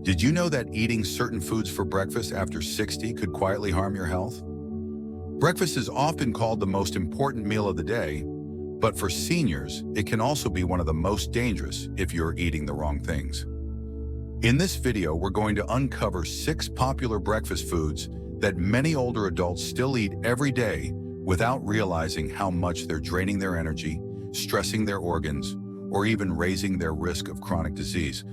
Did you know that eating certain foods for breakfast after 60 could quietly harm your health? Breakfast is often called the most important meal of the day, but for seniors, it can also be one of the most dangerous if you're eating the wrong things. In this video, we're going to uncover 6 popular breakfast foods that many older adults still eat every day without realizing how much they're draining their energy, stressing their organs, or even raising their risk of chronic disease.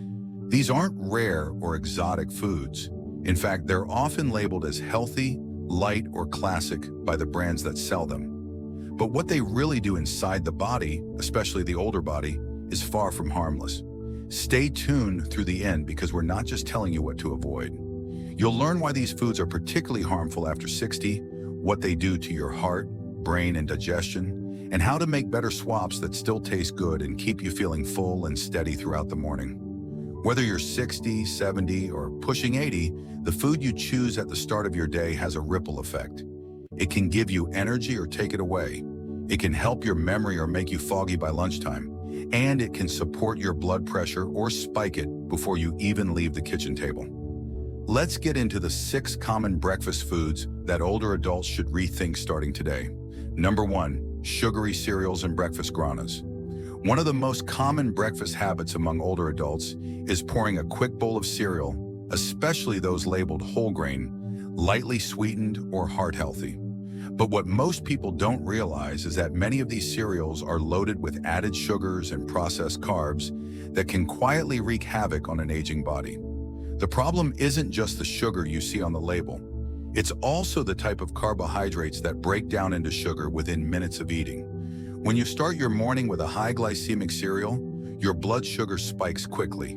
These aren't rare or exotic foods. In fact, they're often labeled as healthy, light, or classic by the brands that sell them. But what they really do inside the body, especially the older body, is far from harmless. Stay tuned through the end because we're not just telling you what to avoid. You'll learn why these foods are particularly harmful after 60, what they do to your heart, brain, and digestion, and how to make better swaps that still taste good and keep you feeling full and steady throughout the morning. Whether you're 60, 70, or pushing 80, the food you choose at the start of your day has a ripple effect. It can give you energy or take it away. It can help your memory or make you foggy by lunchtime. And it can support your blood pressure or spike it before you even leave the kitchen table. Let's get into the 6 common breakfast foods that older adults should rethink starting today. Number 1, sugary cereals and breakfast granas. One of the most common breakfast habits among older adults is pouring a quick bowl of cereal, especially those labeled whole grain, lightly sweetened, or heart healthy. But what most people don't realize is that many of these cereals are loaded with added sugars and processed carbs that can quietly wreak havoc on an aging body. The problem isn't just the sugar you see on the label. It's also the type of carbohydrates that break down into sugar within minutes of eating. When you start your morning with a high glycemic cereal, your blood sugar spikes quickly.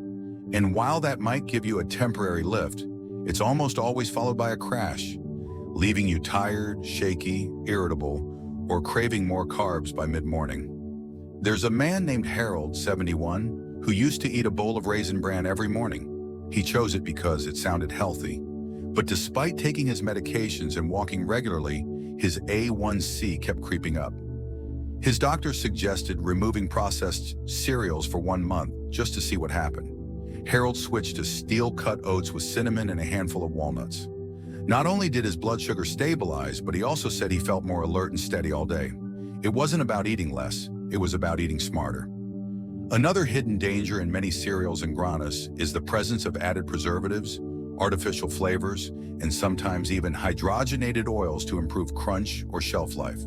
And while that might give you a temporary lift, it's almost always followed by a crash, leaving you tired, shaky, irritable, or craving more carbs by mid-morning. There's a man named Harold, 71, who used to eat a bowl of Raisin Bran every morning. He chose it because it sounded healthy. But despite taking his medications and walking regularly, his A1C kept creeping up. His doctor suggested removing processed cereals for 1 month just to see what happened. Harold switched to steel-cut oats with cinnamon and a handful of walnuts. Not only did his blood sugar stabilize, but he also said he felt more alert and steady all day. It wasn't about eating less, it was about eating smarter. Another hidden danger in many cereals and granas is the presence of added preservatives, artificial flavors, and sometimes even hydrogenated oils to improve crunch or shelf life.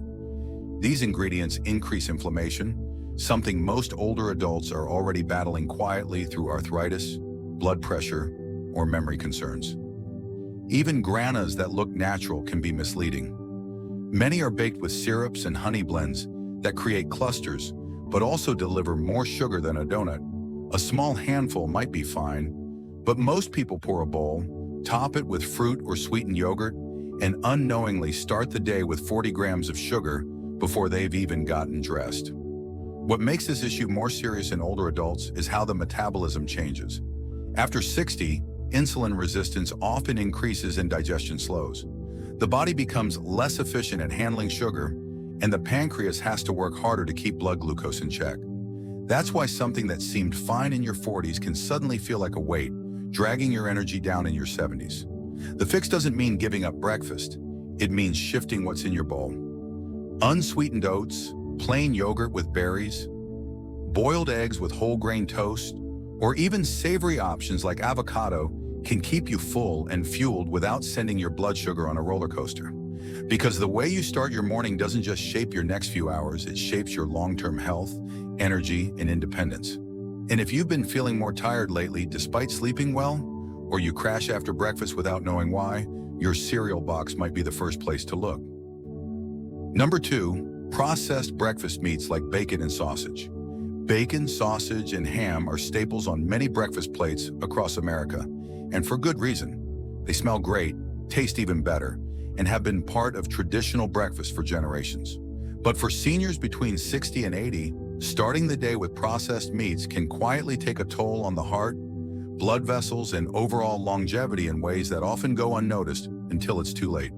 These ingredients increase inflammation, something most older adults are already battling quietly through arthritis, blood pressure, or memory concerns. Even granas that look natural can be misleading. Many are baked with syrups and honey blends that create clusters, but also deliver more sugar than a donut. A small handful might be fine, but most people pour a bowl, top it with fruit or sweetened yogurt, and unknowingly start the day with 40 grams of sugar before they've even gotten dressed. What makes this issue more serious in older adults is how the metabolism changes. After 60, insulin resistance often increases and digestion slows. The body becomes less efficient at handling sugar, and the pancreas has to work harder to keep blood glucose in check. That's why something that seemed fine in your 40s can suddenly feel like a weight, dragging your energy down in your 70s. The fix doesn't mean giving up breakfast. It means shifting what's in your bowl. Unsweetened oats, plain yogurt with berries, boiled eggs with whole grain toast, or even savory options like avocado can keep you full and fueled without sending your blood sugar on a roller coaster. Because the way you start your morning doesn't just shape your next few hours, it shapes your long-term health, energy, and independence. And if you've been feeling more tired lately despite sleeping well, or you crash after breakfast without knowing why, your cereal box might be the first place to look. Number 2, processed breakfast meats like bacon and sausage. Bacon, sausage, and ham are staples on many breakfast plates across America, and for good reason. They smell great, taste even better, and have been part of traditional breakfast for generations. But for seniors between 60 and 80, starting the day with processed meats can quietly take a toll on the heart, blood vessels, and overall longevity in ways that often go unnoticed until it's too late.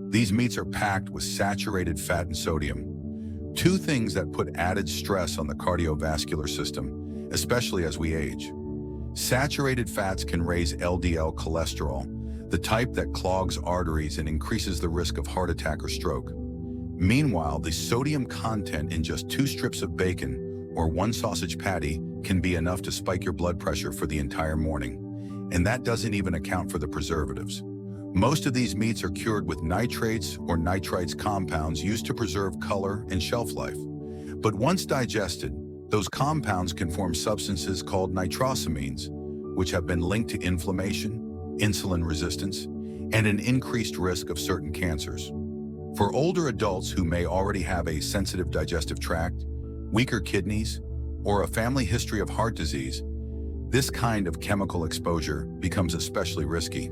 These meats are packed with saturated fat and sodium, 2 things that put added stress on the cardiovascular system, especially as we age. Saturated fats can raise LDL cholesterol, the type that clogs arteries and increases the risk of heart attack or stroke. Meanwhile, the sodium content in just 2 strips of bacon or 1 sausage patty can be enough to spike your blood pressure for the entire morning. And that doesn't even account for the preservatives. Most of these meats are cured with nitrates or nitrites compounds used to preserve color and shelf life. But once digested, those compounds can form substances called nitrosamines, which have been linked to inflammation, insulin resistance, and an increased risk of certain cancers. For older adults who may already have a sensitive digestive tract, weaker kidneys, or a family history of heart disease, this kind of chemical exposure becomes especially risky.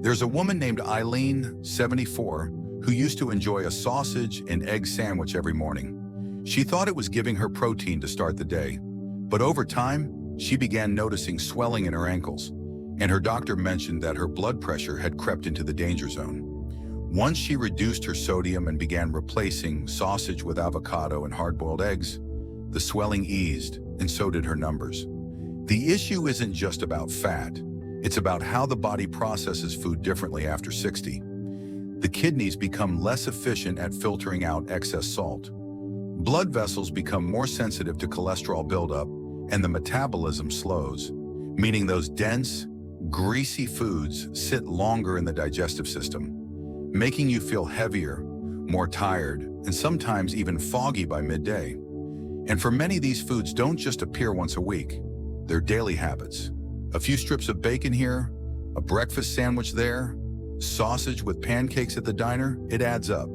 There's a woman named Eileen, 74, who used to enjoy a sausage and egg sandwich every morning. She thought it was giving her protein to start the day, but over time, she began noticing swelling in her ankles, and her doctor mentioned that her blood pressure had crept into the danger zone. Once she reduced her sodium and began replacing sausage with avocado and hard-boiled eggs, the swelling eased, and so did her numbers. The issue isn't just about fat, it's about how the body processes food differently after 60. The kidneys become less efficient at filtering out excess salt. Blood vessels become more sensitive to cholesterol buildup, and the metabolism slows, meaning those dense, greasy foods sit longer in the digestive system, making you feel heavier, more tired, and sometimes even foggy by midday. And for many, these foods don't just appear once a week. They're daily habits. A few strips of bacon here, a breakfast sandwich there, sausage with pancakes at the diner, it adds up.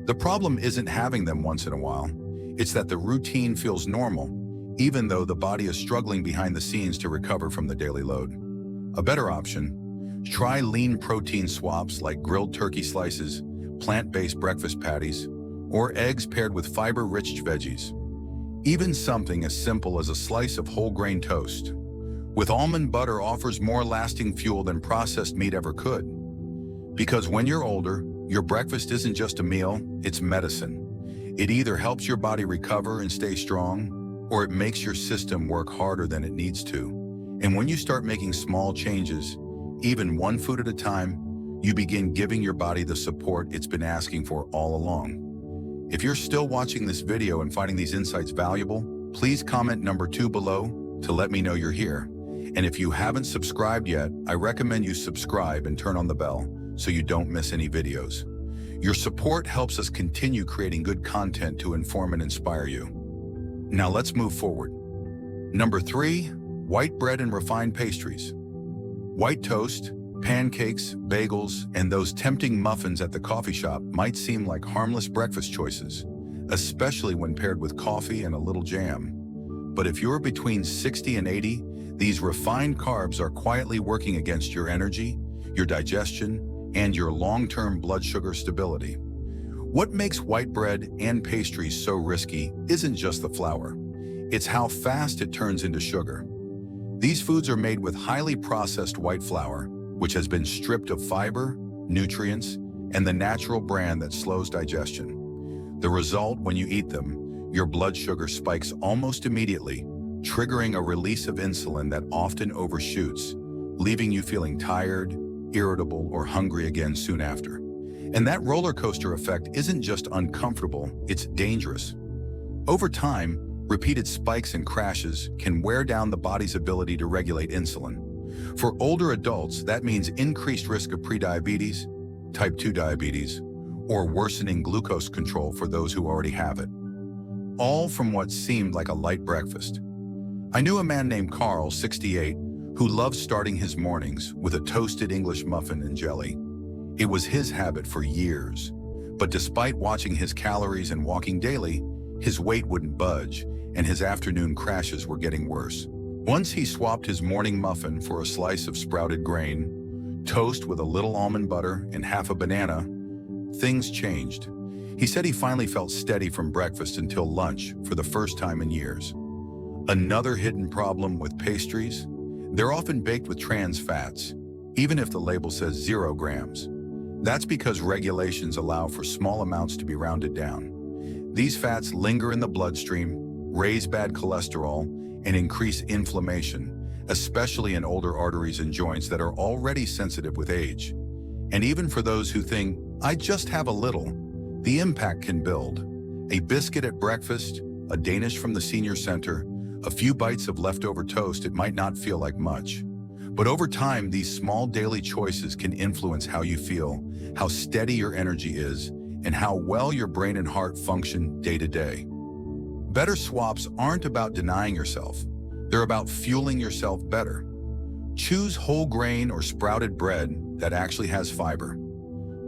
The problem isn't having them once in a while. It's that the routine feels normal, even though the body is struggling behind the scenes to recover from the daily load. A better option: try lean protein swaps like grilled turkey slices, plant-based breakfast patties, or eggs paired with fiber-rich veggies. Even something as simple as a slice of whole grain toast with almond butter offers more lasting fuel than processed meat ever could. Because when you're older, your breakfast isn't just a meal, it's medicine. It either helps your body recover and stay strong, or it makes your system work harder than it needs to. And when you start making small changes, even one food at a time, you begin giving your body the support it's been asking for all along. If you're still watching this video and finding these insights valuable, please comment number 2 below to let me know you're here. And if you haven't subscribed yet, I recommend you subscribe and turn on the bell so you don't miss any videos. Your support helps us continue creating good content to inform and inspire you. Now let's move forward. Number 3, white bread and refined pastries. White toast, pancakes, bagels, and those tempting muffins at the coffee shop might seem like harmless breakfast choices, especially when paired with coffee and a little jam. But if you're between 60 and 80, these refined carbs are quietly working against your energy, your digestion, and your long-term blood sugar stability. What makes white bread and pastries so risky isn't just the flour. It's how fast it turns into sugar. These foods are made with highly processed white flour, which has been stripped of fiber, nutrients, and the natural bran that slows digestion. The result, when you eat them, your blood sugar spikes almost immediately, triggering a release of insulin that often overshoots, leaving you feeling tired, irritable, or hungry again soon after. And that roller coaster effect isn't just uncomfortable, it's dangerous. Over time, repeated spikes and crashes can wear down the body's ability to regulate insulin. For older adults, that means increased risk of prediabetes, type 2 diabetes, or worsening glucose control for those who already have it. All from what seemed like a light breakfast. I knew a man named Carl, 68, who loved starting his mornings with a toasted English muffin and jelly. It was his habit for years, but despite watching his calories and walking daily, his weight wouldn't budge, and his afternoon crashes were getting worse. Once he swapped his morning muffin for a slice of sprouted grain, toast with a little almond butter and half a banana, things changed. He said he finally felt steady from breakfast until lunch for the first time in years. Another hidden problem with pastries: they're often baked with trans fats, even if the label says 0 grams. That's because regulations allow for small amounts to be rounded down. These fats linger in the bloodstream, raise bad cholesterol, and increase inflammation, especially in older arteries and joints that are already sensitive with age. And even for those who think, I just have a little, the impact can build. A biscuit at breakfast, a Danish from the senior center, a few bites of leftover toast, it might not feel like much. But over time, these small daily choices can influence how you feel, how steady your energy is, and how well your brain and heart function day to day. Better swaps aren't about denying yourself. They're about fueling yourself better. Choose whole grain or sprouted bread that actually has fiber.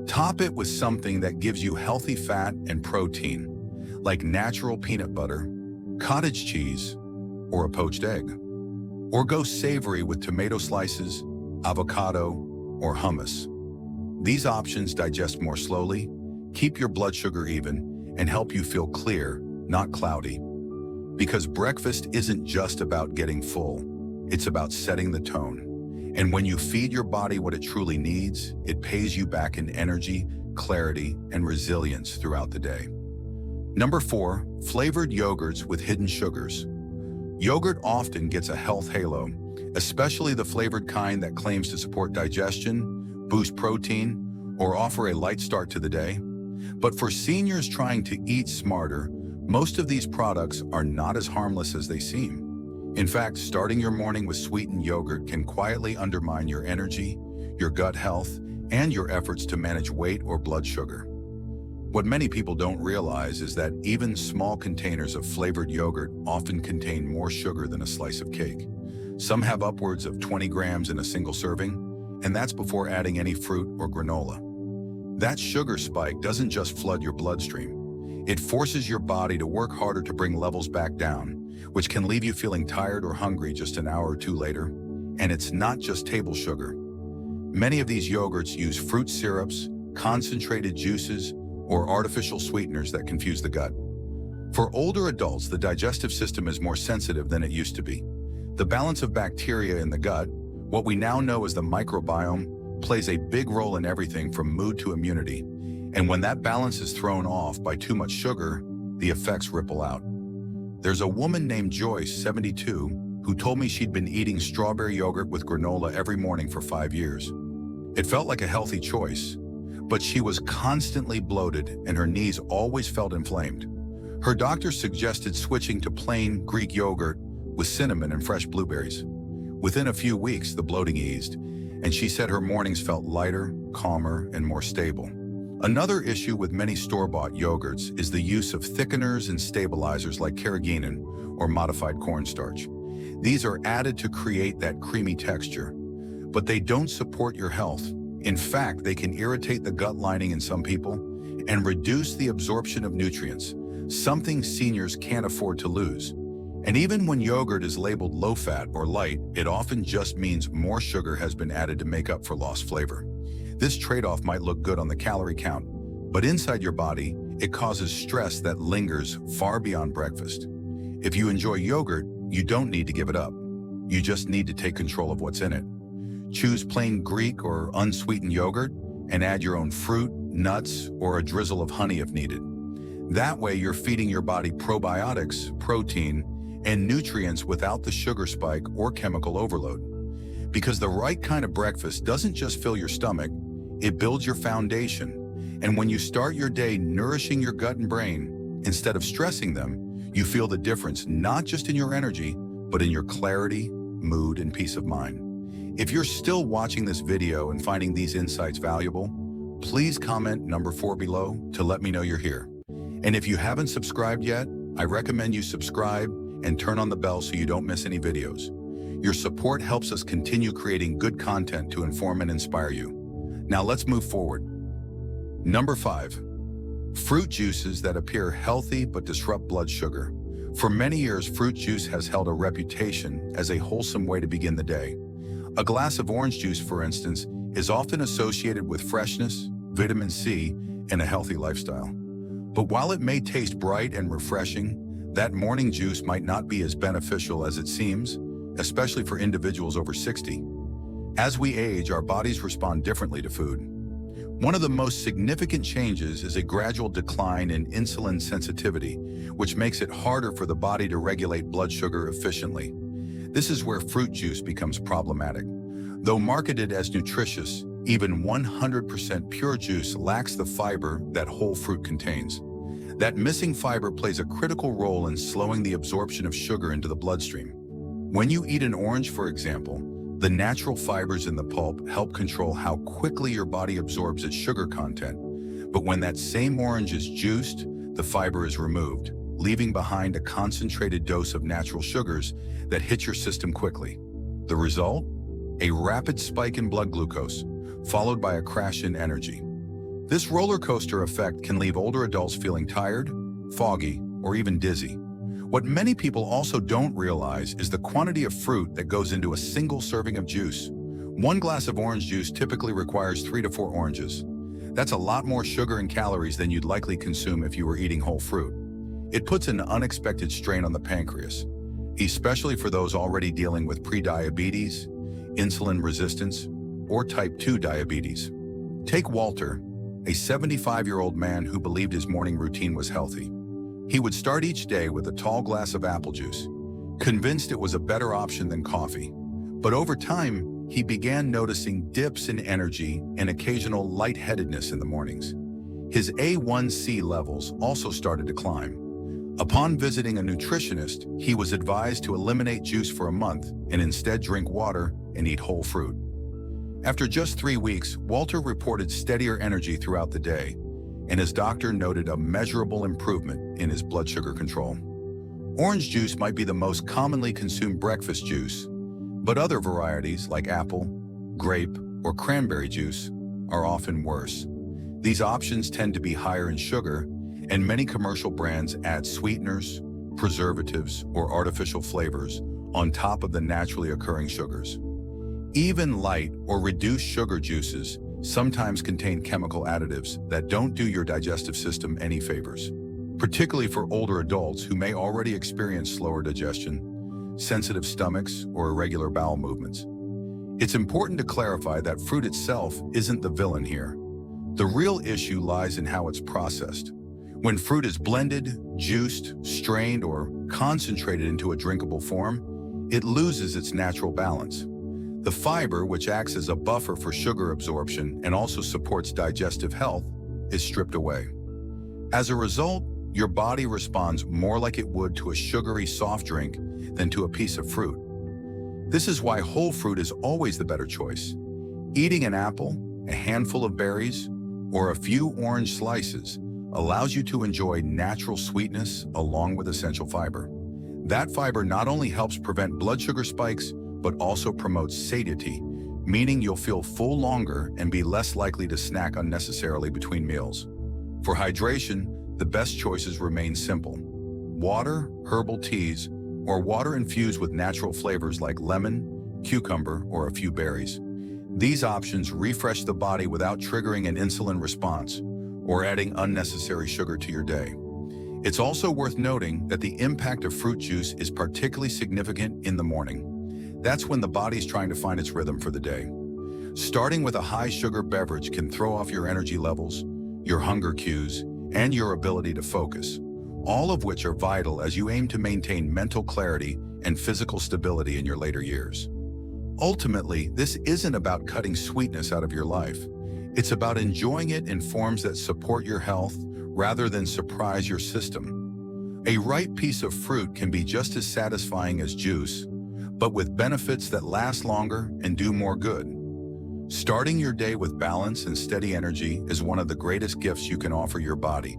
Top it with something that gives you healthy fat and protein, like natural peanut butter, cottage cheese, or a poached egg. Or go savory with tomato slices, avocado, or hummus. These options digest more slowly, keep your blood sugar even, and help you feel clear, not cloudy. Because breakfast isn't just about getting full, it's about setting the tone. And when you feed your body what it truly needs, it pays you back in energy, clarity, and resilience throughout the day. Number 4, flavored yogurts with hidden sugars. Yogurt often gets a health halo, especially the flavored kind that claims to support digestion, boost protein, or offer a light start to the day. But for seniors trying to eat smarter, most of these products are not as harmless as they seem. In fact, starting your morning with sweetened yogurt can quietly undermine your energy, your gut health, and your efforts to manage weight or blood sugar. What many people don't realize is that even small containers of flavored yogurt often contain more sugar than a slice of cake. Some have upwards of 20 grams in a single serving, and that's before adding any fruit or granola. That sugar spike doesn't just flood your bloodstream. It forces your body to work harder to bring levels back down, which can leave you feeling tired or hungry just an hour or two later. And it's not just table sugar. Many of these yogurts use fruit syrups, concentrated juices, or artificial sweeteners that confuse the gut. For older adults, the digestive system is more sensitive than it used to be. The balance of bacteria in the gut, what we now know as the microbiome, plays a big role in everything from mood to immunity. And when that balance is thrown off by too much sugar, the effects ripple out. There's a woman named Joyce, 72, who told me she'd been eating strawberry yogurt with granola every morning for 5 years. It felt like a healthy choice, but she was constantly bloated and her knees always felt inflamed. Her doctor suggested switching to plain Greek yogurt with cinnamon and fresh blueberries. Within a few weeks, the bloating eased, and she said her mornings felt lighter, calmer, and more stable. Another issue with many store-bought yogurts is the use of thickeners and stabilizers like carrageenan or modified cornstarch. These are added to create that creamy texture, but they don't support your health. In fact, they can irritate the gut lining in some people and reduce the absorption of nutrients, something seniors can't afford to lose. And even when yogurt is labeled low-fat or light, it often just means more sugar has been added to make up for lost flavor. This trade-off might look good on the calorie count, but inside your body, it causes stress that lingers far beyond breakfast. If you enjoy yogurt, you don't need to give it up. You just need to take control of what's in it. Choose plain Greek or unsweetened yogurt and add your own fruit, nuts, or a drizzle of honey if needed. That way, you're feeding your body probiotics, protein, and nutrients without the sugar spike or chemical overload. Because the right kind of breakfast doesn't just fill your stomach, it builds your foundation. And when you start your day nourishing your gut and brain, instead of stressing them, you feel the difference not just in your energy, but in your clarity, mood, and peace of mind. If you're still watching this video and finding these insights valuable, please comment number 4 below to let me know you're here. And if you haven't subscribed yet, I recommend you subscribe and turn on the bell so you don't miss any videos. Your support helps us continue creating good content to inform and inspire you. Now let's move forward. Number 5, fruit juices that appear healthy but disrupt blood sugar. For many years, fruit juice has held a reputation as a wholesome way to begin the day. A glass of orange juice, for instance, is often associated with freshness, vitamin C, and a healthy lifestyle. But while it may taste bright and refreshing, that morning juice might not be as beneficial as it seems, especially for individuals over 60. As we age, our bodies respond differently to food. One of the most significant changes is a gradual decline in insulin sensitivity, which makes it harder for the body to regulate blood sugar efficiently. This is where fruit juice becomes problematic. Though marketed as nutritious, even 100% pure juice lacks the fiber that whole fruit contains. That missing fiber plays a critical role in slowing the absorption of sugar into the bloodstream. When you eat an orange, for example, the natural fibers in the pulp help control how quickly your body absorbs its sugar content. But when that same orange is juiced, the fiber is removed, leaving behind a concentrated dose of natural sugars that hit your system quickly. The result? A rapid spike in blood glucose, followed by a crash in energy. This roller coaster effect can leave older adults feeling tired, foggy, or even dizzy. What many people also don't realize is the quantity of fruit that goes into a single serving of juice. One glass of orange juice typically requires 3 to 4 oranges. That's a lot more sugar and calories than you'd likely consume if you were eating whole fruit. It puts an unexpected strain on the pancreas, especially for those already dealing with prediabetes, insulin resistance, or type 2 diabetes. Take Walter, a 75-year-old man who believed his morning routine was healthy. He would start each day with a tall glass of apple juice, convinced it was a better option than coffee. But over time, he began noticing dips in energy and occasional lightheadedness in the mornings. His A1C levels also started to climb. Upon visiting a nutritionist, he was advised to eliminate juice for a month and instead drink water and eat whole fruit. After just 3 weeks, Walter reported steadier energy throughout the day, and his doctor noted a measurable improvement in his blood sugar control. Orange juice might be the most commonly consumed breakfast juice, but other varieties like apple, grape, or cranberry juice are often worse. These options tend to be higher in sugar, and many commercial brands add sweeteners, preservatives, or artificial flavors on top of the naturally occurring sugars. Even light or reduced sugar juices sometimes contain chemical additives that don't do your digestive system any favors, particularly for older adults who may already experience slower digestion, sensitive stomachs, or irregular bowel movements. It's important to clarify that fruit itself isn't the villain here. The real issue lies in how it's processed. When fruit is blended, juiced, strained, or concentrated into a drinkable form, it loses its natural balance. The fiber, which acts as a buffer for sugar absorption and also supports digestive health, is stripped away. As a result, your body responds more like it would to a sugary soft drink than to a piece of fruit. This is why whole fruit is always the better choice. Eating an apple, a handful of berries, or a few orange slices allows you to enjoy natural sweetness along with essential fiber. That fiber not only helps prevent blood sugar spikes, but also promotes satiety, meaning you'll feel full longer and be less likely to snack unnecessarily between meals. For hydration, the best choices remain simple: water, herbal teas, or water infused with natural flavors like lemon, cucumber, or a few berries. These options refresh the body without triggering an insulin response or adding unnecessary sugar to your day. It's also worth noting that the impact of fruit juice is particularly significant in the morning. That's when the body's trying to find its rhythm for the day. Starting with a high-sugar beverage can throw off your energy levels, your hunger cues, and your ability to focus, all of which are vital as you aim to maintain mental clarity and physical stability in your later years. Ultimately, this isn't about cutting sweetness out of your life. It's about enjoying it in forms that support your health rather than surprise your system. A ripe piece of fruit can be just as satisfying as juice, but with benefits that last longer and do more good. Starting your day with balance and steady energy is one of the greatest gifts you can offer your body,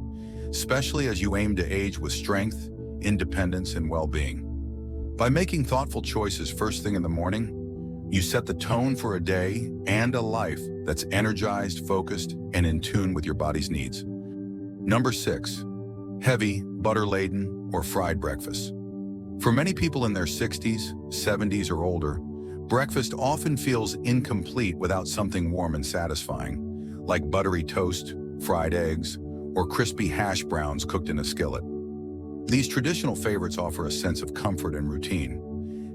especially as you aim to age with strength, independence, and well-being. By making thoughtful choices first thing in the morning, you set the tone for a day and a life that's energized, focused, and in tune with your body's needs. Number 6, heavy, butter-laden, or fried breakfast. For many people in their 60s, 70s, or older, breakfast often feels incomplete without something warm and satisfying, like buttery toast, fried eggs, or crispy hash browns cooked in a skillet. These traditional favorites offer a sense of comfort and routine.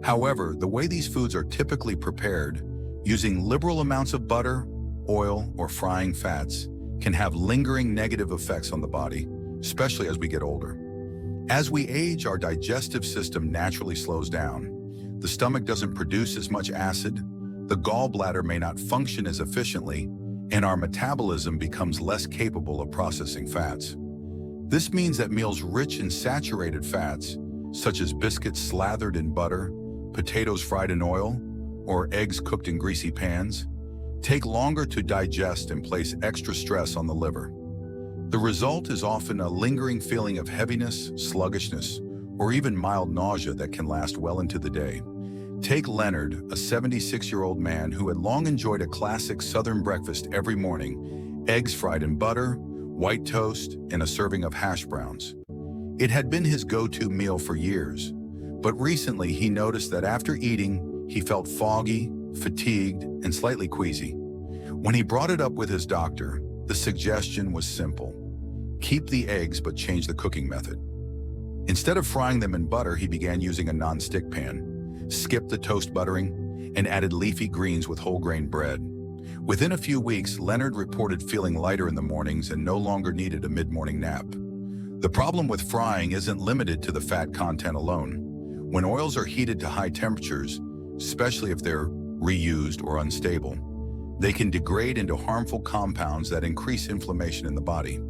However, the way these foods are typically prepared, using liberal amounts of butter, oil, or frying fats, can have lingering negative effects on the body, especially as we get older. As we age, our digestive system naturally slows down. the stomach doesn't produce as much acid, the gallbladder may not function as efficiently, and our metabolism becomes less capable of processing fats. This means that meals rich in saturated fats, such as biscuits slathered in butter, potatoes fried in oil, or eggs cooked in greasy pans, take longer to digest and place extra stress on the liver. The result is often a lingering feeling of heaviness, sluggishness, or even mild nausea that can last well into the day. Take Leonard, a 76-year-old man who had long enjoyed a classic Southern breakfast every morning: eggs fried in butter, white toast, and a serving of hash browns. It had been his go-to meal for years, but recently he noticed that after eating, he felt foggy, fatigued, and slightly queasy. When he brought it up with his doctor, the suggestion was simple: keep the eggs but change the cooking method. Instead of frying them in butter, he began using a non-stick pan, skipped the toast buttering, and added leafy greens with whole grain bread. Within a few weeks, Leonard reported feeling lighter in the mornings and no longer needed a mid-morning nap. The problem with frying isn't limited to the fat content alone. When oils are heated to high temperatures, especially if they're reused or unstable, they can degrade into harmful compounds that increase inflammation in the body.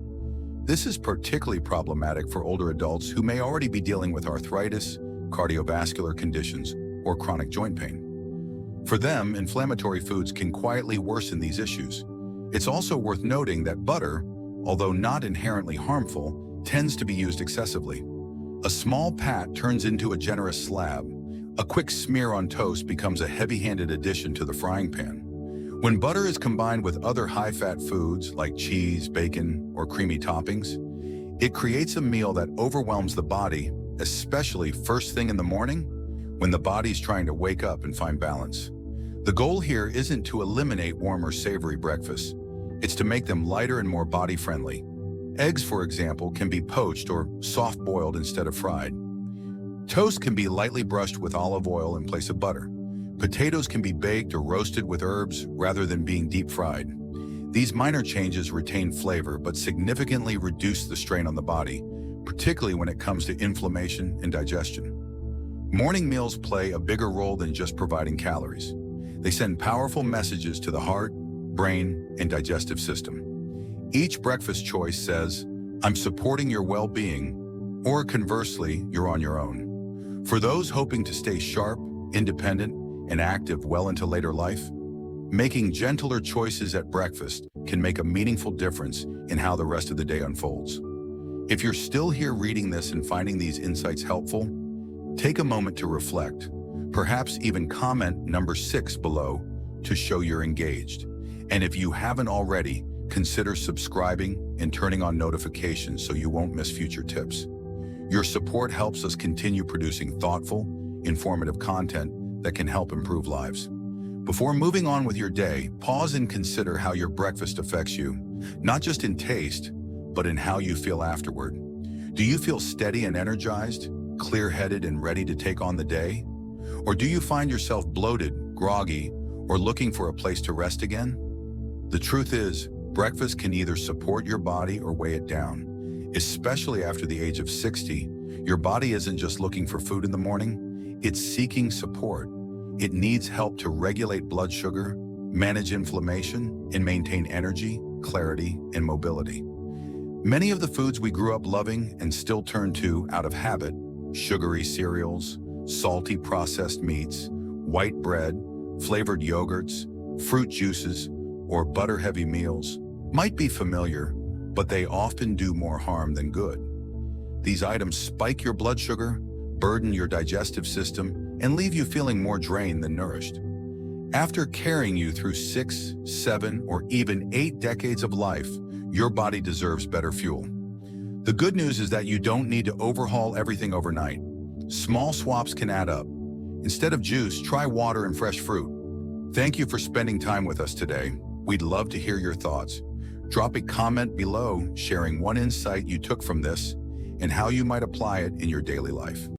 This is particularly problematic for older adults who may already be dealing with arthritis, cardiovascular conditions, or chronic joint pain. For them, inflammatory foods can quietly worsen these issues. It's also worth noting that butter, although not inherently harmful, tends to be used excessively. A small pat turns into a generous slab. A quick smear on toast becomes a heavy-handed addition to the frying pan. When butter is combined with other high-fat foods like cheese, bacon, or creamy toppings, it creates a meal that overwhelms the body, especially first thing in the morning, when the body's trying to wake up and find balance. The goal here isn't to eliminate warm or savory breakfasts. It's to make them lighter and more body-friendly. Eggs, for example, can be poached or soft-boiled instead of fried. Toast can be lightly brushed with olive oil in place of butter. Potatoes can be baked or roasted with herbs rather than being deep-fried. These minor changes retain flavor but significantly reduce the strain on the body, particularly when it comes to inflammation and digestion. Morning meals play a bigger role than just providing calories. They send powerful messages to the heart, brain, and digestive system. Each breakfast choice says, "I'm supporting your well-being," or conversely, "You're on your own." For those hoping to stay sharp, independent, and active well into later life, making gentler choices at breakfast can make a meaningful difference in how the rest of the day unfolds. If you're still here reading this and finding these insights helpful, take a moment to reflect. Perhaps even comment number 6 below to show you're engaged. And if you haven't already, consider subscribing and turning on notifications so you won't miss future tips. Your support helps us continue producing thoughtful, informative content that can help improve lives. Before moving on with your day, pause and consider how your breakfast affects you, not just in taste, but in how you feel afterward. Do you feel steady and energized, clear-headed and ready to take on the day? Or do you find yourself bloated, groggy, or looking for a place to rest again? The truth is, breakfast can either support your body or weigh it down. Especially after the age of 60, your body isn't just looking for food in the morning, it's seeking support. It needs help to regulate blood sugar, manage inflammation, and maintain energy, clarity, and mobility. Many of the foods we grew up loving and still turn to out of habit, sugary cereals, salty processed meats, white bread, flavored yogurts, fruit juices, or butter-heavy meals, might be familiar, but they often do more harm than good. These items spike your blood sugar, burden your digestive system, and leave you feeling more drained than nourished. After carrying you through 6, 7, or even 8 decades of life, your body deserves better fuel. The good news is that you don't need to overhaul everything overnight. Small swaps can add up. Instead of juice, try water and fresh fruit. Thank you for spending time with us today. We'd love to hear your thoughts. Drop a comment below sharing one insight you took from this and how you might apply it in your daily life.